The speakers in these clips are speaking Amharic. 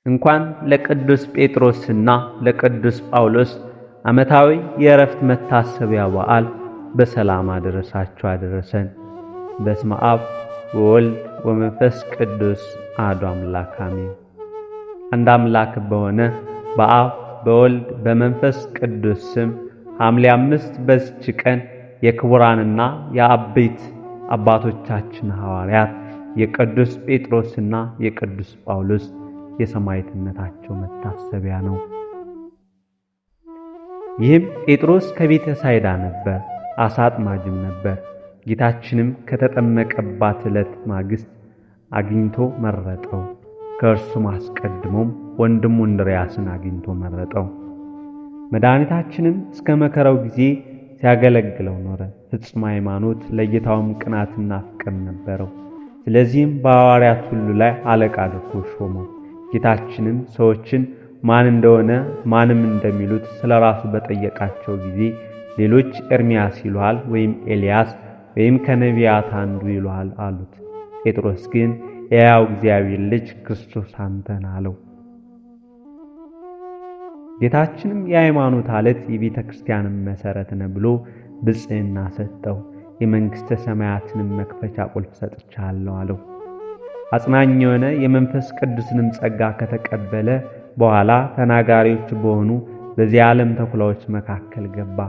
እንኳን ለቅዱስ ጴጥሮስና ለቅዱስ ጳውሎስ ዓመታዊ የዕረፍት መታሰቢያ በዓል በሰላም አደረሳችሁ አደረሰን። በስመ አብ ወወልድ ወመንፈስ ቅዱስ አሐዱ አምላክ አሜን። አንድ አምላክ በሆነ በአብ በወልድ በመንፈስ ቅዱስ ስም ሐምሌ 5 በዚች ቀን የክቡራንና የአበይት አባቶቻችን ሐዋርያት የቅዱስ ጴጥሮስና የቅዱስ ጳውሎስ የሰማዕትነታቸው መታሰቢያ ነው። ይህም ጴጥሮስ ከቤተ ሳይዳ ነበር፣ ዓሣ አጥማጅም ነበር። ጌታችንም ከተጠመቀባት ዕለት ማግስት አግኝቶ መረጠው። ከእርሱም አስቀድሞም ወንድሙ እንድርያስን አግኝቶ መረጠው። መድኃኒታችንም እስከ መከራው ጊዜ ሲያገለግለው ኖረ። ፍጹም ሃይማኖት ለጌታውም ቅናትና ፍቅር ነበረው። ስለዚህም በሐዋርያት ሁሉ ላይ አለቃ አድርጎ ሾመው። ጌታችንም ሰዎችን ማን እንደሆነ ማንም እንደሚሉት ስለራሱ በጠየቃቸው ጊዜ ሌሎች ኤርምያስ ይሉሃል ወይም ኤልያስ ወይም ከነቢያት አንዱ ይሉሃል አሉት። ጴጥሮስ ግን የሕያው እግዚአብሔር ልጅ ክርስቶስ አንተ ነህ አለው። ጌታችንም የሃይማኖት ዓለት የቤተ ክርስቲያንም መሠረት ነህ ብሎ ብፅዕና ሰጠው። የመንግሥተ ሰማያትንም መክፈቻ ቁልፍ ሰጥቻለሁ አለው። አጽናኝ የሆነ የመንፈስ ቅዱስንም ጸጋ ከተቀበለ በኋላ ተናጋሪዎች በሆኑ በዚህ ዓለም ተኩላዎች መካከል ገባ።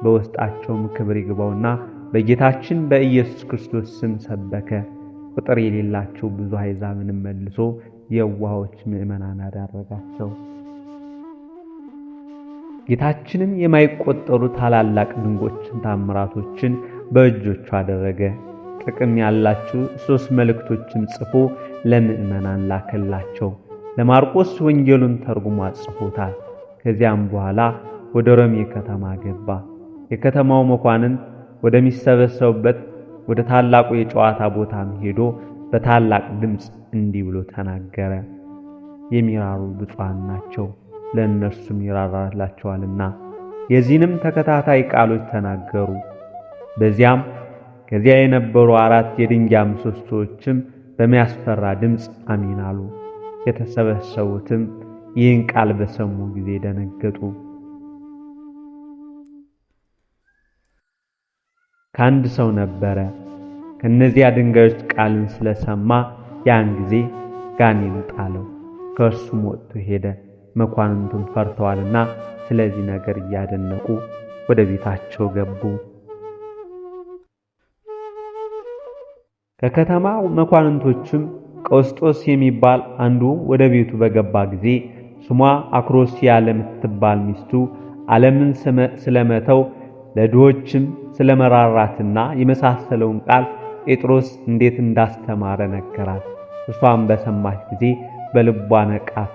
በውስጣቸውም ክብር ይግባውና በጌታችን በኢየሱስ ክርስቶስ ስም ሰበከ። ቁጥር የሌላቸው ብዙ አሕዛብንም መልሶ የዋሆች ምዕመናን አደረጋቸው። ጌታችንም የማይቆጠሩ ታላላቅ ድንቆችን ታምራቶችን በእጆቹ አደረገ። ጥቅም ያላቸው 3 መልእክቶችን ጽፎ ለምዕመናን ላከላቸው። ለማርቆስ ወንጌሉን ተርጉሞ አጽፎታል። ከዚያም በኋላ ወደ ሮሜ ከተማ ገባ። የከተማው መኳንንት ወደሚሰበሰቡበት ወደ ታላቁ የጨዋታ ቦታም ሄዶ በታላቅ ድምፅ እንዲህ ብሎ ተናገረ። የሚራሩ ብፁዓን ናቸው፣ ለእነርሱም ይራራላቸዋልና። የዚህንም ተከታታይ ቃሎች ተናገሩ። ከዚያ የነበሩ 4 የድንጋይ ምሰሶዎችም በሚያስፈራ ድምፅ አሜን አሉ። የተሰበሰቡትም ይህን ቃል በሰሙ ጊዜ ደነገጡ። ከአንድ ሰው ነበረ። ከነዚያ ድንጋዮች ቃልን ስለሰማ ያን ጊዜ ጋኔን ጣለው፣ ከእርሱም ወጥቶ ሄደ። መኳንንቱም ፈርተዋልና ስለዚህ ነገር እያደነቁ ወደ ቤታቸው ገቡ። ከከተማው መኳንንቶችም ቀውስጦስ የሚባል አንዱ ወደ ቤቱ በገባ ጊዜ ስሟ አክሮስያ ለምትባል ሚስቱ ዓለምን ስለመተው ለድሆችም ስለመራራትና የመሳሰለውን ቃል ጴጥሮስ እንዴት እንዳስተማረ ነገራት። እርሷም በሰማች ጊዜ በልቧ ነቃት።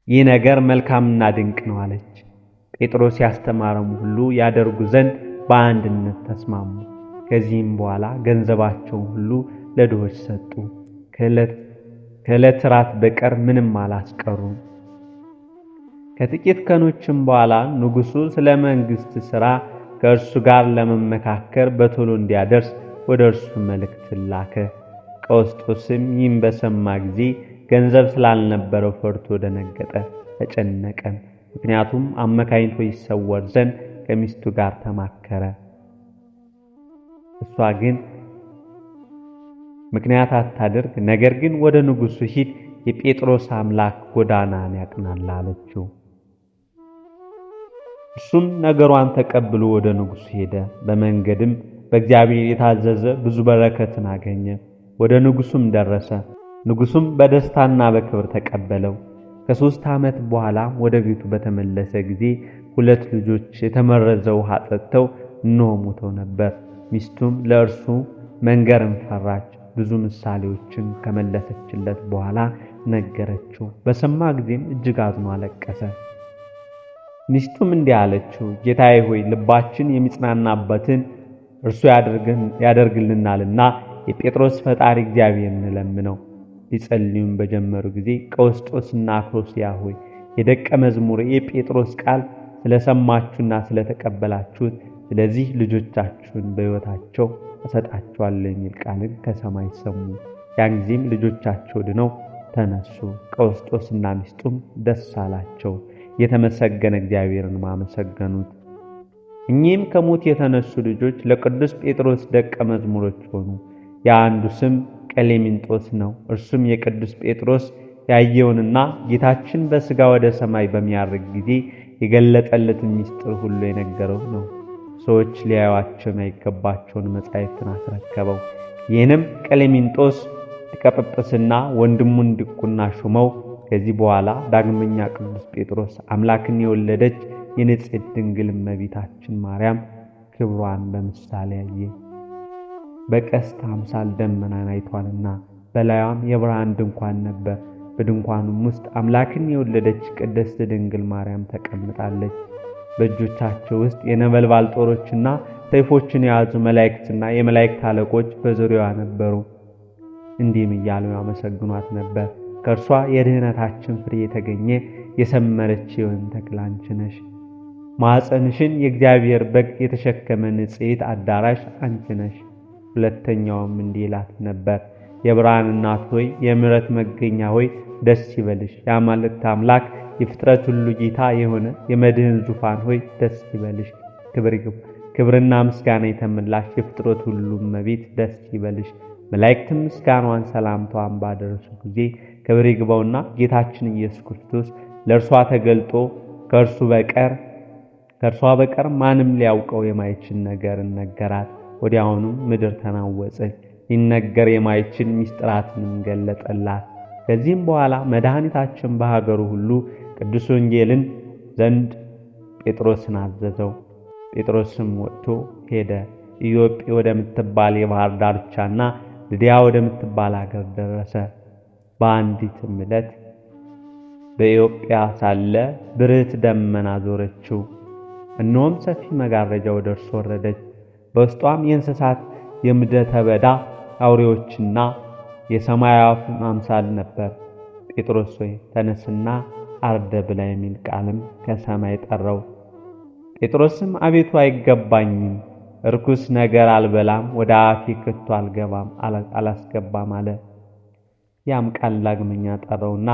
ይህ ነገር መልካምና ድንቅ ነው አለች። ጴጥሮስ ያስተማረም ሁሉ ያደርጉ ዘንድ በአንድነት ተስማሙ። ከዚህም በኋላ ገንዘባቸውን ሁሉ ለድሆች ሰጡ። ከዕለት ራት በቀር ምንም አላስቀሩም። ከጥቂት ቀኖችም በኋላ ንጉሡ ስለ መንግሥት ሥራ ከእርሱ ጋር ለመመካከር በቶሎ እንዲያደርስ ወደ እርሱ መልእክት ላከ። ቀውስጦስም ይህን በሰማ ጊዜ ገንዘብ ስላልነበረው ፈርቶ ደነገጠ፣ ተጨነቀም። ምክንያቱም አመካኝቶ ይሰወር ዘንድ ከሚስቱ ጋር ተማከረ። እሷ ግን ምክንያት አታድርግ፣ ነገር ግን ወደ ንጉሡ ሂድ፣ የጴጥሮስ አምላክ ጎዳናን ያቅናል አለችው። እርሱም ነገሯን ተቀብሎ ወደ ንጉሡ ሄደ። በመንገድም በእግዚአብሔር የታዘዘ ብዙ በረከትን አገኘ። ወደ ንጉሡም ደረሰ። ንጉሡም በደስታና በክብር ተቀበለው። ከ3 ዓመት በኋላ ወደ ቤቱ በተመለሰ ጊዜ 2 ልጆች የተመረዘ ውሃ ጠጥተው እነሆ ሞተው ነበር። ሚስቱም ለእርሱ መንገርን ፈራች። ብዙ ምሳሌዎችን ከመለሰችለት በኋላ ነገረችው። በሰማ ጊዜም እጅግ አዝኖ አለቀሰ። ሚስቱም እንዲህ አለችው፣ ጌታዬ ሆይ ልባችን የሚጽናናበትን እርሱ ያደርግልናልና የጴጥሮስ ፈጣሪ እግዚአብሔር እንለምነው። ሊጸልዩም በጀመሩ ጊዜ ቀውስጦስና አክሮስያ ሆይ የደቀ መዝሙር የጴጥሮስ ቃል ስለሰማችሁና ስለተቀበላችሁት ስለዚህ ልጆቻችሁን በሕይወታቸው እሰጣቸዋለሁ የሚል ቃልን ከሰማይ ሰሙ። ያን ጊዜም ልጆቻቸው ድነው ተነሱ። ቀውስጦስና ሚስቱም ደስ አላቸው፣ የተመሰገነ እግዚአብሔርን አመሰገኑት። እኚህም ከሞት የተነሱ ልጆች ለቅዱስ ጴጥሮስ ደቀ መዝሙሮች ሆኑ። የአንዱ ስም ቀሌምንጦስ ነው። እርሱም የቅዱስ ጴጥሮስ ያየውንና ጌታችን በሥጋ ወደ ሰማይ በሚያርግ ጊዜ የገለጠለትን ምስጢር ሁሉ የነገረው ነው። ሰዎች ሊያዩአቸው የማይገባቸውን መጻሕፍትን አስረከበው። ይህንም ቀሌምንጦስ ሊቀ ጵጵስና ወንድሙን ዲቁና ሾመው። ከዚህ በኋላ ዳግመኛ ቅዱስ ጴጥሮስ አምላክን የወለደች የንጽሕት ድንግል እመቤታችን ማርያም ክብሯን በምሳሌ ያየ። በቀስት አምሳል ደመናን አይቷልና በላዩም የብርሃን ድንኳን ነበር። በድንኳኑም ውስጥ አምላክን የወለደች ቅድስት ድንግል ማርያም ተቀምጣለች። በእጆቻቸው ውስጥ የነበልባል ጦሮችና ሰይፎችን የያዙ መላእክትና የመላእክት አለቆች በዙሪያዋ ነበሩ። እንዲህም እያሉ ያመሰግኗት ነበር። ከእርሷ የድኅነታችን ፍሬ የተገኘ የሰመረች የወይን ተክል አንቺ ነሽ። ማኅፀንሽን የእግዚአብሔር በግ የተሸከመ ንጽሕት አዳራሽ አንቺ ነሽ። ሁለተኛውም እንዲህ ይላት ነበር። የብርሃን እናት ሆይ፣ የምሕረት መገኛ ሆይ ደስ ይበልሽ። የአማልክት አምላክ የፍጥረት ሁሉ ጌታ የሆነ የመድህን ዙፋን ሆይ ደስ ይበልሽ። ክብርና ምስጋና የተመላሽ የፍጥረት ሁሉ እመቤት ደስ ይበልሽ። መላእክትም ምስጋናዋን ሰላምታዋን ባደረሱ ጊዜ ክብር ይግባውና ጌታችን ኢየሱስ ክርስቶስ ለእርሷ ተገልጦ ከእርሷ በቀር ማንም ሊያውቀው የማይችል ነገርን ነገራት። ወዲያውኑም ምድር ተናወጸች፣ ሊነገር የማይችል ምስጢራትንም ገለጠላት። ከዚህም በኋላ መድኃኒታችን በሀገሩ ሁሉ ቅዱስ ወንጌልን ዘንድ ጴጥሮስን አዘዘው። ጴጥሮስም ወጥቶ ሄደ። ኢዮጴ ወደምትባል የባህር ዳርቻና ልድያ ወደምትባል አገር ደረሰ። በአንዲትም ዕለት በኢዮጵያ ሳለ ብርህት ደመና ዞረችው። እነሆም ሰፊ መጋረጃ ወደ እርሱ ወረደች። በውስጧም የእንስሳት የምድረ በዳ አውሬዎችና የሰማይ አዕዋፍ አምሳል ነበር። ጴጥሮስ ሆይ ተነስና አርደ ብላ የሚል ቃልም ከሰማይ ጠራው። ጴጥሮስም አቤቱ አይገባኝም፣ ርኩስ ነገር አልበላም፣ ወደ አፌ ከቶ አላስገባም አለ። ያም ቃል ዳግመኛ ጠራውና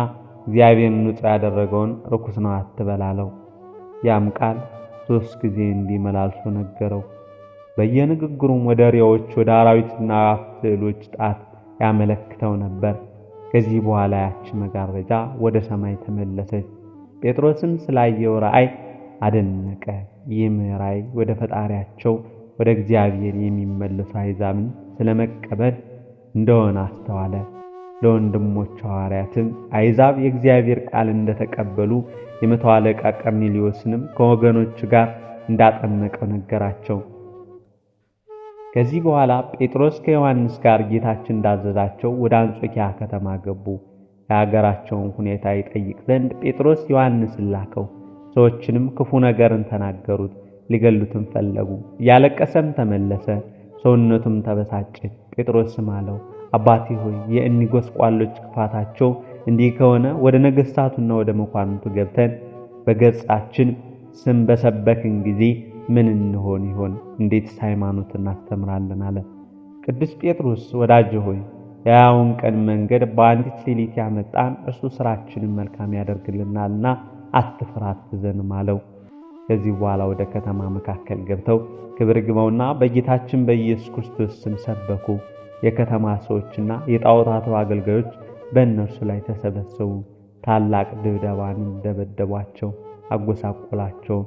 እግዚአብሔርን ንጹሕ ያደረገውን ርኩስ ነው አትበላለው። ያም ቃል 3 ጊዜ እንዲመላልሶ ነገረው። በየንግግሩም ወደ ሬዎች፣ ወደ አራዊትና አዕዋፍ ስዕሎች ጣት ያመለክተው ነበር። ከዚህ በኋላ ያች መጋረጃ ወደ ሰማይ ተመለሰች። ጴጥሮስም ስላየው ራእይ አደነቀ። ይህም ራእይ ወደ ፈጣሪያቸው ወደ እግዚአብሔር የሚመለሱ አሕዛብን ስለመቀበል እንደሆነ አስተዋለ። ለወንድሞቹ ሐዋርያትም አሕዛብ የእግዚአብሔር ቃል እንደተቀበሉ የመቶ አለቃ ቀርኔሌዎስንም ከወገኖቹ ጋር እንዳጠመቀው ነገራቸው። ከዚህ በኋላ ጴጥሮስ ከዮሐንስ ጋር ጌታችን እንዳዘዛቸው ወደ አንጾኪያ ከተማ ገቡ። የአገራቸውን ሁኔታ ይጠይቅ ዘንድ ጴጥሮስ ዮሐንስን ላከው። ሰዎችንም ክፉ ነገርን ተናገሩት፣ ሊገሉትም ፈለጉ። እያለቀሰም ተመለሰ፣ ሰውነቱም ተበሳጨች። ጴጥሮስም አለው፣ አባቴ ሆይ የእኒህ ጎስቋሎች ክፋታቸው እንዲህ ከሆነ ወደ ነገሥታቱና ወደ መኳንንቱ ገብተን በገጻችን ስም በሰበክን ጊዜ ምን እንሆን ይሆን? እንዴትስ ሃይማኖትን እናስተምራለን? አለ። ቅዱስ ጴጥሮስ ወዳጄ ሆይ የሕያውን ቀን መንገድ በአንዲት ሌሊት ያመጣን እርሱ ሥራችንን መልካም ያደርግልናልና አትፍራ፣ አትዘንም አለው። ከዚህ በኋላ ወደ ከተማ መካከል ገብተው ክብር ይግባውና በጌታችን በኢየሱስ ክርስቶስ ስም ሰበኩ። የከተማ ሰዎችና የጣዖታቱ አገልጋዮች በእነርሱ ላይ ተሰበሰቡ። ታላቅ ድብደባንም ደበደቧቸው፣ አጎሳቆላቸው።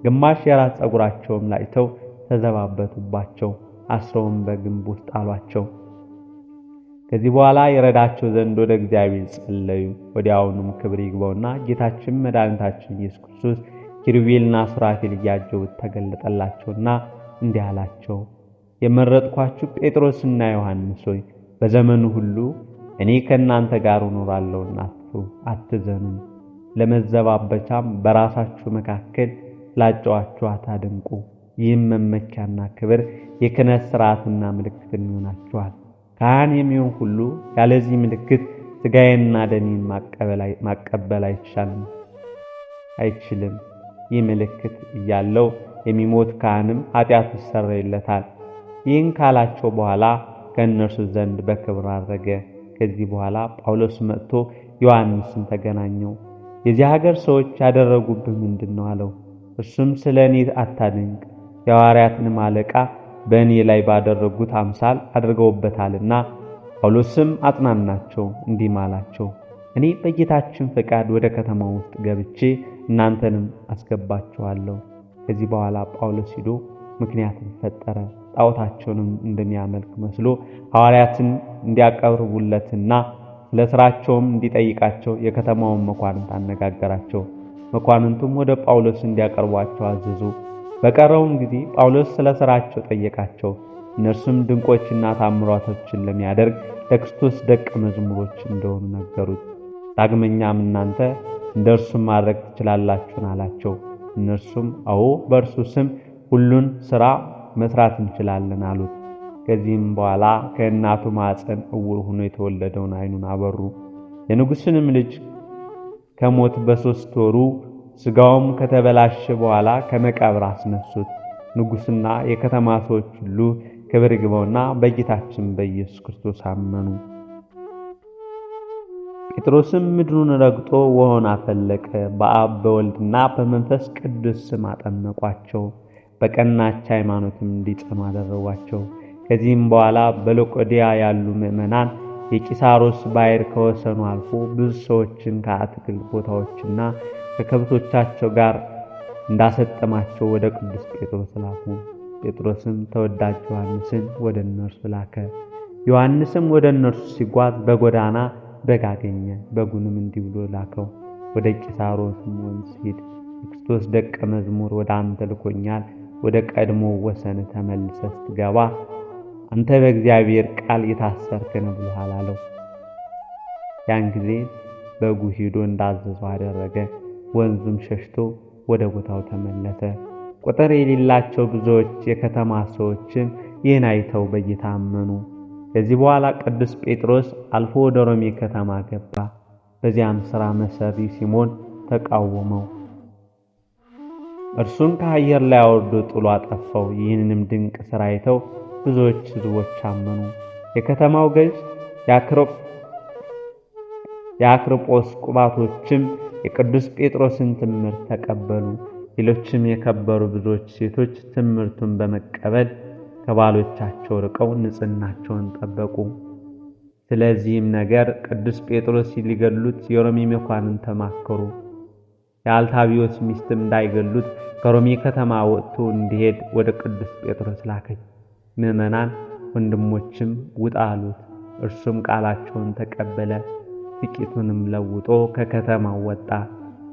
ግማሽ የራስ ፀጉራቸውም ላጭተው ተዘባበቱባቸው፣ አስረውም በግንብ ውስጥ አሏቸው። ከዚህ በኋላ ይረዳቸው ዘንድ ወደ እግዚአብሔር ጸለዩ። ወዲያውኑም ክብር ይግባውና ጌታችን መድኃኒታችን ኢየሱስ ክርስቶስ ኪሩቤልና ሱራፌል እያጀቡት ተገለጠላቸውና እንዲህ አላቸው፣ የመረጥኳችሁ ጴጥሮስና ዮሐንስ ሆይ በዘመኑ ሁሉ እኔ ከእናንተ ጋር እኖራለሁና አትፍሩ፣ አትዘኑም። ለመዘባበቻም በራሳችሁ መካከል ላጨዋችሁ አታድንቁ። ይህም መመኪያና ክብር የክህነት ሥርዓትና ምልክትን ይሆናችኋል። ካህን የሚሆን ሁሉ ያለዚህ ምልክት ሥጋዬንና ደሜን ማቀበል አይችልም። ይህ ምልክት እያለው የሚሞት ካህንም ኃጢአቱ ይሰረይለታል። ይህን ካላቸው በኋላ ከእነርሱ ዘንድ በክብር አረገ። ከዚህ በኋላ ጳውሎስ መጥቶ ዮሐንስን ተገናኘው። የዚህ ሀገር ሰዎች ያደረጉብህ ምንድነው አለው። እርሱም ስለ እኔ አታድንቅ፣ የሐዋርያትንም አለቃ በእኔ ላይ ባደረጉት አምሳል አድርገውበታልና። ጳውሎስም አጽናናቸው እንዲህም አላቸው፣ እኔ በጌታችን ፈቃድ ወደ ከተማው ውስጥ ገብቼ እናንተንም አስገባችኋለሁ። ከዚህ በኋላ ጳውሎስ ሄዶ ምክንያትን ፈጠረ። ጣዖታቸውንም እንደሚያመልክ መስሎ ሐዋርያትን እንዲያቀርቡለትና ስለ ሥራቸውም እንዲጠይቃቸው የከተማውን መኳንንት አነጋገራቸው። መኳንንቱም ወደ ጳውሎስ እንዲያቀርቧቸው አዘዙ። በቀረውም ጊዜ ጳውሎስ ስለ ሥራቸው ጠየቃቸው። እነርሱም ድንቆችና ታምራቶችን ለሚያደርግ ለክርስቶስ ደቀ መዝሙሮች እንደሆኑ ነገሩት። ዳግመኛም እናንተ እንደ እርሱም ማድረግ ትችላላችሁን አላቸው። እነርሱም አዎ፣ በእርሱ ስም ሁሉን ሥራ መስራት እንችላለን አሉት። ከዚህም በኋላ ከእናቱ ማኅፀን ዕውር ሆኖ የተወለደውን ዓይኑን አበሩ። የንጉሥንም ልጅ ከሞት በ3 ወሩ ሥጋውም ከተበላሸ በኋላ ከመቃብር አስነሱት። ንጉሥና የከተማ ሰዎች ሁሉ ክብር ይግባውና በጌታችን በኢየሱስ ክርስቶስ አመኑ። ጴጥሮስም ምድሩን ረግጦ ውኃውን አፈለቀ። በአብ በወልድና በመንፈስ ቅዱስ ስም አጠመቋቸው። በቀናች ሃይማኖትም እንዲጸኑ አደረጓቸው። ከዚህም በኋላ በሎቆዲያ ያሉ ምዕመናን የቂሳሮስ ባሕር ከወሰኑ አልፎ ብዙ ሰዎችን ከአትክልት ቦታዎችና ከከብቶቻቸው ጋር እንዳሰጠማቸው ወደ ቅዱስ ጴጥሮስ ላኩ። ጴጥሮስም ተወዳጅ ዮሐንስን ወደ እነርሱ ላከ። ዮሐንስም ወደ እነርሱ ሲጓዝ በጎዳና በግ አገኘ። በጉንም እንዲህ ብሎ ላከው፣ ወደ ቂሳሮስም ወንዝ ሂድ፣ የክርስቶስ ደቀ መዝሙር ወደ አንተ ልኮኛል። ወደ ቀድሞ ወሰን ተመልሰህ ስትገባ አንተ በእግዚአብሔር ቃል የታሰርክ ነህ ብሎሃል አለው። ያን ጊዜ በጉ ሄዶ እንዳዘዘው አደረገ። ወንዙም ሸሽቶ ወደ ቦታው ተመለሰ። ቁጥር የሌላቸው ብዙዎች የከተማ ሰዎችም ይህን አይተው በጌታ አመኑ። ከዚህ በኋላ ቅዱስ ጴጥሮስ አልፎ ወደ ሮሜ ከተማ ገባ። በዚያም ሥራ መሰሪ ሲሞን ተቃወመው። እርሱን ከአየር ላይ አውርዶ ጥሎ አጠፋው። ይህንንም ድንቅ ሥራ አይተው ብዙዎች ሕዝቦች አመኑ። የከተማው ገዥ የአክርጶስ ቁባቶችም የቅዱስ ጴጥሮስን ትምህርት ተቀበሉ። ሌሎችም የከበሩ ብዙዎች ሴቶች ትምህርቱን በመቀበል ከባሎቻቸው ርቀው ንጽሕናቸውን ጠበቁ። ስለዚህም ነገር ቅዱስ ጴጥሮስ ሊገድሉት የሮሜ መኳንንት ተማከሩ። የአልታቢዮስ ሚስትም እንዳይገድሉት ከሮሜ ከተማ ወጥቶ እንዲሄድ ወደ ቅዱስ ጴጥሮስ ላከች። ምዕመናን ወንድሞችም ውጣ አሉት። እርሱም ቃላቸውን ተቀበለ። ጥቂቱንም ለውጦ ከከተማው ወጣ።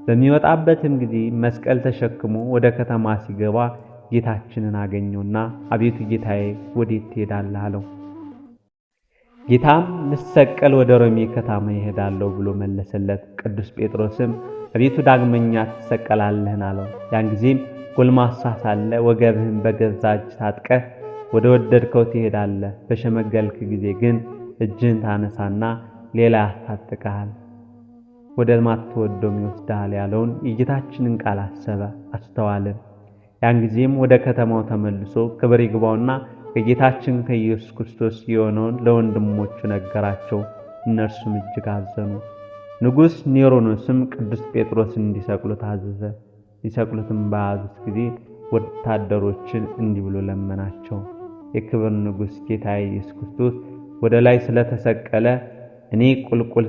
በሚወጣበትም ጊዜ መስቀል ተሸክሞ ወደ ከተማ ሲገባ ጌታችንን አገኘውና አቤቱ ጌታዬ ወዴት ትሄዳለህ አለው። ጌታም ልሰቀል ወደ ሮሜ ከተማ ይሄዳለሁ ብሎ መለሰለት። ቅዱስ ጴጥሮስም አቤቱ ዳግመኛ ትሰቀላለህን አለው። ያን ጊዜም ጎልማሳ ሳለ ወገብህን በገዛ እጅ ታጥቀህ ወደ ወደድከው ትሄዳለህ፣ በሸመገልክ ጊዜ ግን እጅህን ታነሳና ሌላ ያስታጥቅሃል፣ ወደ ማትወደውም ይወስድሃል ያለውን የጌታችንን ቃል አሰበ አስተዋልን። ያን ጊዜም ወደ ከተማው ተመልሶ ክብር ይግባውና ከጌታችን ከኢየሱስ ክርስቶስ የሆነውን ለወንድሞቹ ነገራቸው። እነርሱም እጅግ አዘኑ። ንጉሥ ኔሮኖስም ቅዱስ ጴጥሮስን እንዲሰቅሉት አዘዘ። ሊሰቅሉትም በያዙት ጊዜ ወታደሮችን እንዲህ ብሎ ለመናቸው። የክብር ንጉሥ ጌታ ኢየሱስ ክርስቶስ ወደ ላይ ስለተሰቀለ እኔ ቁልቁል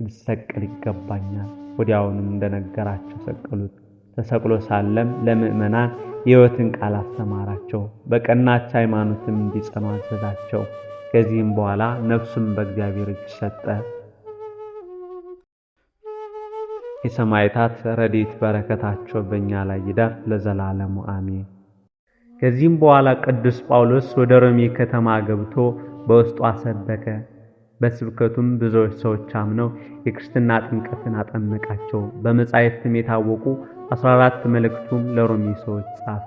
ልሰቀል ይገባኛል። ወዲያውንም እንደነገራቸው ሰቀሉት። ተሰቅሎ ሳለም ለምዕመናን የሕይወትን ቃል አስተማራቸው። በቀናች ሃይማኖትም እንዲጸኑ አዘዛቸው። ከዚህም በኋላ ነፍሱን በእግዚአብሔር እጅ ሰጠ። የሰማዕታት ረድኤት በረከታቸው በእኛ ላይ ይደር ለዘላለሙ አሜን። ከዚህም በኋላ ቅዱስ ጳውሎስ ወደ ሮሜ ከተማ ገብቶ በውስጧ ሰበከ። በስብከቱም ብዙዎች ሰዎች አምነው የክርስትና ጥምቀትን አጠመቃቸው። በመጻሕፍትም የታወቁ 14 መልእክቱም ለሮሜ ሰዎች ጻፈ።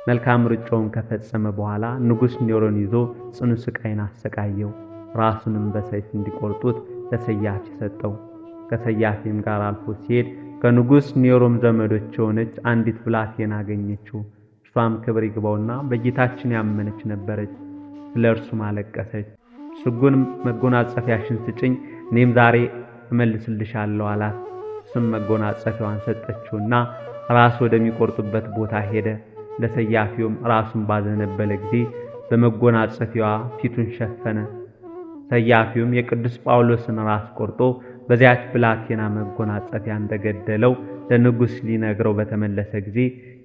መልካም ሩጫውን ከፈጸመ በኋላ ንጉሥ ኔሮን ይዞ ጽኑ ስቃይን አሰቃየው። ራሱንም በሰይፍ እንዲቆርጡት ለሰያፊ ሰጠው። ከሰያፊም ጋር አልፎ ሲሄድ ከንጉሥ ኔሮም ዘመዶች የሆነች አንዲት ብላቴና አገኘችው። እርሷም ክብር ይግባውና በጌታችን ያመነች ነበረች። ስለ እርሱም አለቀሰች። ስጉን መጎናጸፊያሽን ስጭኝ እኔም ዛሬ እመልስልሻለሁ አላት። እሱም መጎናጸፊያዋን ሰጠችውና ራስ ወደሚቆርጡበት ቦታ ሄደ። ለሰያፊውም ራሱን ባዘነበለ ጊዜ በመጎናጸፊያዋ ፊቱን ሸፈነ። ሰያፊውም የቅዱስ ጳውሎስን ራስ ቆርጦ በዚያች ብላቴና መጎናጸፊያ እንደገደለው ለንጉሥ ሊነግረው በተመለሰ ጊዜ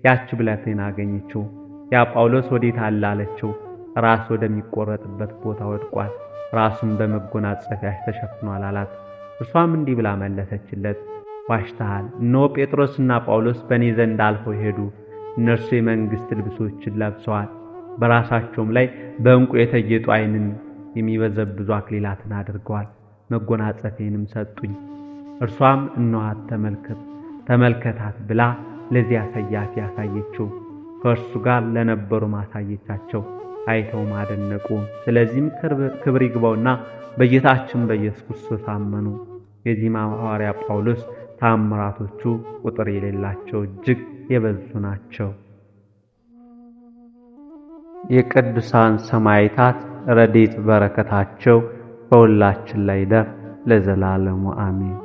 ያች ብላቴና አገኘችው። ያ ጳውሎስ ወዴት አለ አለችው። ራስ ወደሚቆረጥበት ቦታ ወድቋል፣ ራሱን በመጎናጸፊያሽ ተሸፍኗል አላት። እርሷም እንዲህ ብላ መለሰችለት፣ ዋሽተሃል። እነሆ ጴጥሮስና ጳውሎስ በእኔ ዘንድ አልፈው ሄዱ። እነርሱ የመንግሥት ልብሶችን ለብሰዋል፣ በራሳቸውም ላይ በዕንቁ የተጌጡ ዓይንን የሚበዘብዙ አክሊላትን አድርገዋል። መጎናጸፊያንም ሰጡኝ። እርሷም እነኋት ተመልከታት ብላ ለዚያ ሰያፊ ያሳየችው። ከእርሱ ጋር ለነበሩ ማሳየቻቸው፣ አይተውም አደነቁ። ስለዚህም ክብር ይግባውና በጌታችን በኢየሱስ ክርስቶስ አመኑ። የዚህም ሐዋርያ ጳውሎስ ታምራቶቹ ቁጥር የሌላቸው እጅግ የበዙ ናቸው። የቅዱሳን ሰማዕታት ረድኤት በረከታቸው በሁላችን ላይ ይደር ለዘላለሙ አሜን።